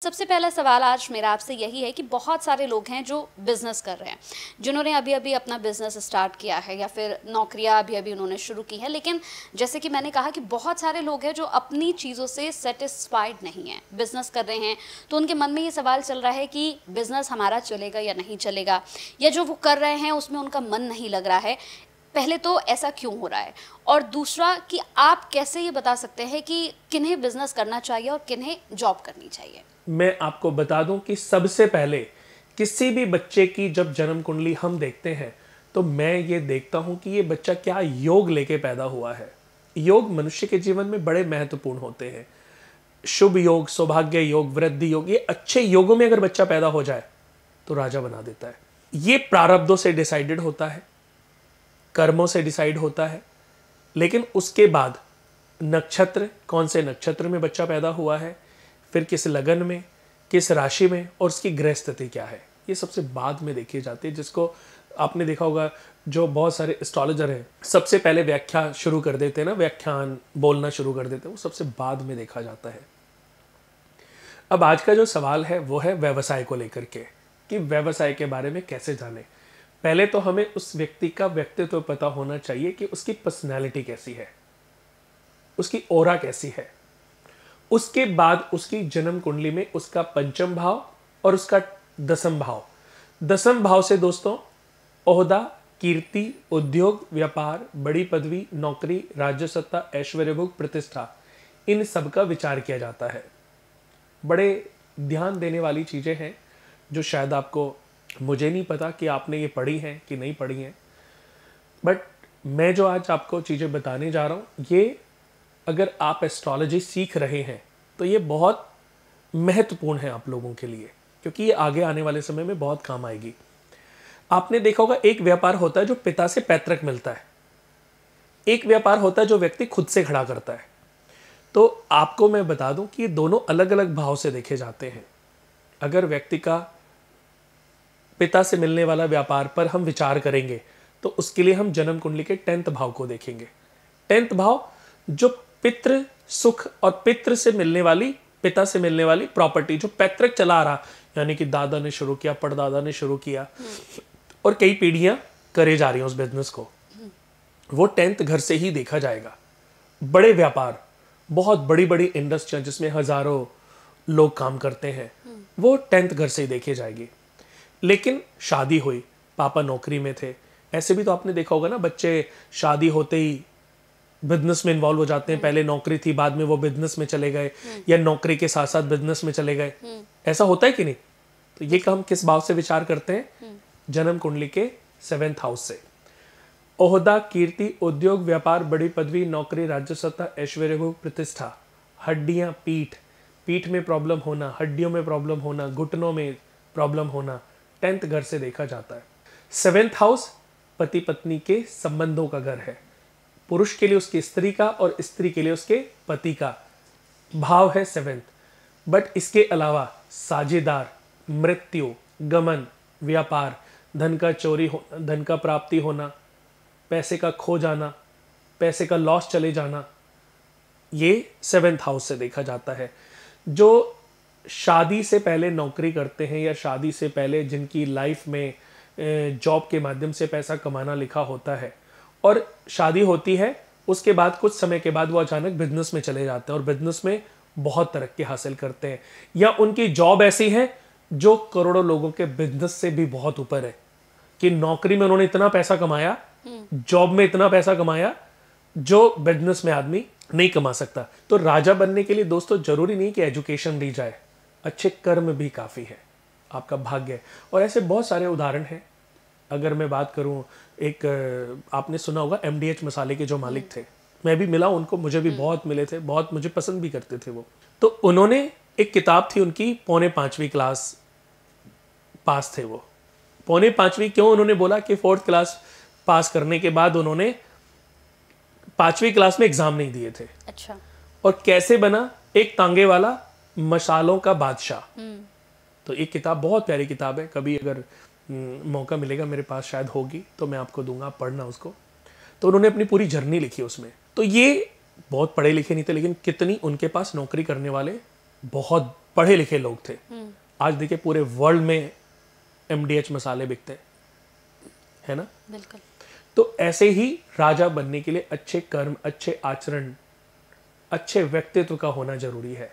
सबसे पहला सवाल आज मेरा आपसे यही है कि बहुत सारे लोग हैं जो बिज़नेस कर रहे हैं, जिन्होंने अभी-अभी अपना बिज़नेस स्टार्ट किया है या फिर नौकरियां अभी-अभी उन्होंने शुरू की हैं। लेकिन जैसे कि मैंने कहा कि बहुत सारे लोग हैं जो अपनी चीज़ों से सैटिस्फाइड नहीं हैं, बिज़नेस कर रहे हैं, तो उनके मन में ये सवाल चल रहा है कि बिज़नेस हमारा चलेगा या नहीं चलेगा, या जो वो कर रहे हैं उसमें उनका मन नहीं लग रहा है। पहले तो ऐसा क्यों हो रहा है? और दूसरा कि आप कैसे ये बता सकते हैं कि किन्हें बिज़नेस करना चाहिए और किन्हें जॉब करनी चाहिए? मैं आपको बता दूं कि सबसे पहले किसी भी बच्चे की जब जन्म कुंडली हम देखते हैं तो मैं ये देखता हूं कि ये बच्चा क्या योग लेके पैदा हुआ है। योग मनुष्य के जीवन में बड़े महत्वपूर्ण होते हैं। शुभ योग, सौभाग्य योग, वृद्धि योग, ये अच्छे योगों में अगर बच्चा पैदा हो जाए तो राजा बना देता है। ये प्रारब्धों से डिसाइडेड होता है, कर्मों से डिसाइड होता है। लेकिन उसके बाद नक्षत्र, कौन से नक्षत्र में बच्चा पैदा हुआ है, फिर किस लगन में, किस राशि में, और उसकी ग्रह स्थिति क्या है, ये सबसे बाद में देखी जाती है। जिसको आपने देखा होगा, जो बहुत सारे एस्ट्रोलॉजर हैं सबसे पहले व्याख्या शुरू कर देते हैं ना, व्याख्यान बोलना शुरू कर देते हैं, वो सबसे बाद में देखा जाता है। अब आज का जो सवाल है वो है व्यवसाय को लेकर के, कि व्यवसाय के बारे में कैसे जाने। पहले तो हमें उस व्यक्ति का व्यक्तित्व पता होना चाहिए कि उसकी पर्सनैलिटी कैसी है, उसकी ओरा कैसी है। उसके बाद उसकी जन्म कुंडली में उसका पंचम भाव और उसका दसम भाव। दसम भाव से दोस्तों ओहदा, कीर्ति, उद्योग, व्यापार, बड़ी पदवी, नौकरी, राज्य सत्ता, ऐश्वर्य भोग, प्रतिष्ठा, इन सब का विचार किया जाता है। बड़े ध्यान देने वाली चीजें हैं जो शायद आपको, मुझे नहीं पता कि आपने ये पढ़ी हैं कि नहीं पढ़ी हैं, बट मैं जो आज आपको चीजें बताने जा रहा हूं, ये अगर आप एस्ट्रोलॉजी सीख रहे हैं तो ये बहुत महत्वपूर्ण है आप लोगों के लिए, क्योंकि ये आगे आने वाले समय में बहुत काम आएगी। आपने देखा होगा, एक व्यापार होता है जो पिता से पैतृक मिलता है, एक व्यापार होता है जो व्यक्ति खुद से खड़ा करता है। तो आपको मैं बता दूं कि ये दोनों अलग अलग भाव से देखे जाते हैं। अगर व्यक्ति का पिता से मिलने वाला व्यापार पर हम विचार करेंगे तो उसके लिए हम जन्म कुंडली के 10th भाव को देखेंगे। 10th भाव जो पितृ सुख और पितृ से मिलने वाली, पिता से मिलने वाली प्रॉपर्टी, जो पैतृक चला आ रहा, यानी कि दादा ने शुरू किया, परदादा ने शुरू किया और कई पीढ़ियां करे जा रही हैं उस बिजनेस को, वो 10th घर से ही देखा जाएगा। बड़े व्यापार, बहुत बड़ी बड़ी इंडस्ट्रियां जिसमें हजारों लोग काम करते हैं, वो 10th घर से ही देखे जाएगी। लेकिन शादी हुई, पापा नौकरी में थे, ऐसे भी तो आपने देखा होगा ना, बच्चे शादी होते ही बिजनेस में इन्वॉल्व हो जाते हैं। पहले नौकरी थी, बाद में वो बिजनेस में चले गए, या नौकरी के साथ साथ बिजनेस में चले गए। ऐसा होता है कि नहीं? तो ये हम किस भाव से विचार करते हैं? जन्म कुंडली के 7th हाउस से। ओहदा, कीर्ति, उद्योग, व्यापार, बड़ी पदवी, नौकरी, राज्य सत्ता, ऐश्वर्य भोग, प्रतिष्ठा, हड्डियां, पीठ, पीठ में प्रॉब्लम होना, हड्डियों में प्रॉब्लम होना, घुटनों में प्रॉब्लम होना, 10th घर से देखा जाता है। 7th हाउस पति पत्नी के संबंधों का घर है। पुरुष के लिए उसकी स्त्री का और स्त्री के लिए उसके पति का भाव है 7th। बट इसके अलावा साझेदार, मृत्यु, गमन, व्यापार, धन का चोरी होना, धन का प्राप्ति होना, पैसे का खो जाना, पैसे का लॉस चले जाना, ये 7th हाउस से देखा जाता है। जो शादी से पहले नौकरी करते हैं या शादी से पहले जिनकी लाइफ में जॉब के माध्यम से पैसा कमाना लिखा होता है और शादी होती है, उसके बाद कुछ समय के बाद वो अचानक बिजनेस में चले जाते हैं और बिजनेस में बहुत तरक्की हासिल करते हैं, या उनकी जॉब ऐसी है जो करोड़ों लोगों के बिजनेस से भी बहुत ऊपर है, कि नौकरी में उन्होंने इतना पैसा कमाया, जॉब में इतना पैसा कमाया जो बिजनेस में आदमी नहीं कमा सकता। तो राजा बनने के लिए दोस्तों जरूरी नहीं कि एजुकेशन दी जाए, अच्छे कर्म भी काफी है, आपका भाग्य है। और ऐसे बहुत सारे उदाहरण हैं। अगर मैं बात करूं, एक आपने सुना होगा MDH मसाले के जो मालिक थे, मैं भी मिला उनको, मुझे भी बहुत मिले थे, बहुत मुझे पसंद भी करते थे वो। तो उन्होंने एक किताब थी उनकी, पौने 5वीं क्लास पास थे वो। पौने 5वीं क्यों उन्होंने बोला कि 4th क्लास पास करने के बाद उन्होंने 5वीं क्लास में एग्जाम नहीं दिए थे। अच्छा। और कैसे बना एक तांगे वाला मसालों का बादशाह। तो एक किताब बहुत प्यारी किताब है, कभी अगर मौका मिलेगा, मेरे पास शायद होगी तो मैं आपको दूंगा, पढ़ना उसको। तो उन्होंने अपनी पूरी जर्नी लिखी उसमें। तो ये बहुत पढ़े लिखे नहीं थे, लेकिन कितनी उनके पास नौकरी करने वाले बहुत पढ़े लिखे लोग थे। आज देखिए पूरे वर्ल्ड में MDH मसाले बिकते है ना। बिल्कुल। तो ऐसे ही राजा बनने के लिए अच्छे कर्म, अच्छे आचरण, अच्छे व्यक्तित्व का होना जरूरी है।